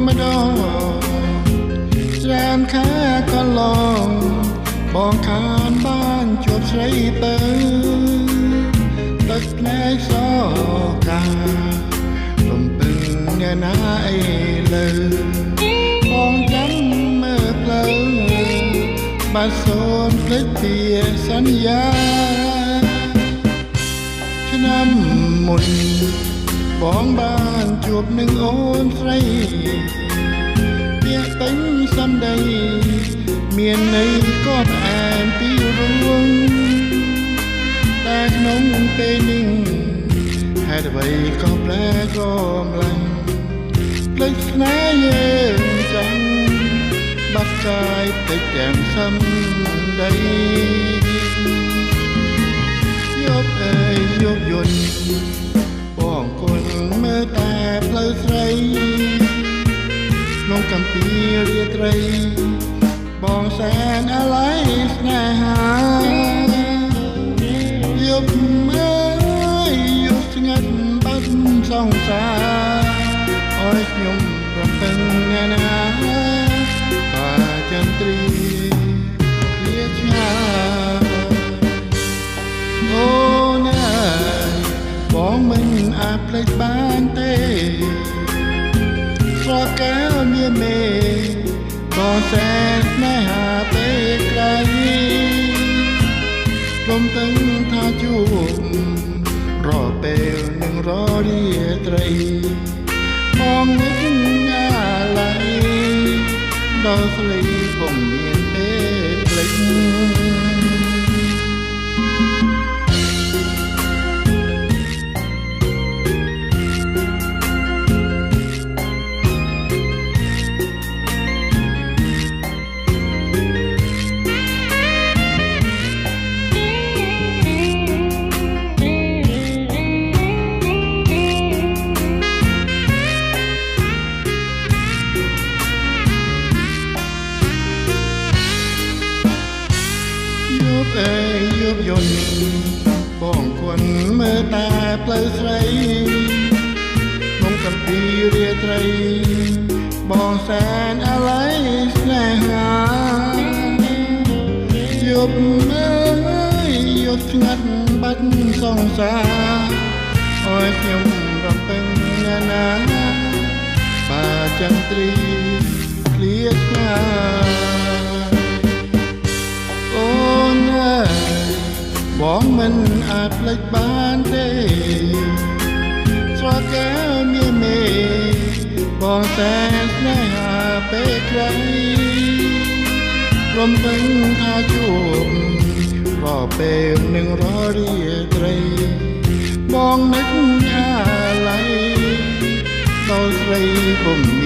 ម្ដងច្រើនខាក៏ឡងបងខានបានជួបស្រីទៅទឹកភ្នែកសកាលំពឹងអ្នកណាអីលើបងចាំមើលផ្លូវបាត់សូនភ្លេចពីសន្យាឆ្នាំមុនបងបានជួបនឹងអូនស្រីពាក្យពេញសម្ដីមានន័យក៏ផ្អែមពីរួងតែក្នុងពេលនេះហេតុអ្វីក៏ប្រែកំឡាញ់ភ្លេចស្នេហ៍យើងចឹងបាត់កាយទៅទាំងសម្ដីយប់អើយយប់យន់បងគុណមើលតែផ្លូវស្រីក្នុងកំពីរាត្រីបងសែនអាឡ័យស្នេហាយប់អើយយប់ស្ងាត់បាត់សង្សារអើយខ្ញុំរំពឹងអ្នកណាបាចន្ទ្រីលាឆ្ងាយអូនអើយបងមិនអាចភ្លេចបានទេស្រកែវមានមេបងសែនស្នេហាពេលក្រៃលំពឹងថាជួបរកពេលនឹងររាត្រីបងនឹកអាឡ័យដល់ស្រីពុំមានពេលភ្លេចយប់យន់បងគុណមើលតែផ្លូវស្រីក្នុងកំពីរាត្រីបងសែនអាឡ័យស្នេហាយប់អើយយប់ស្ងាត់បាត់សង្សារអើយខ្ញុំរំពឹងអ្នកណាបាចន្ទ្រីឃ្លាតឆ្ងាយបងមិនអាចភ្លេចបានទេស្រកែវមានមេបងតែស្នេហាពេលក្រៃរំពឹងថាជួបរកពេលនឹងររាត្រីបងនឹកអាឡ័យដល់ស្រីពុំ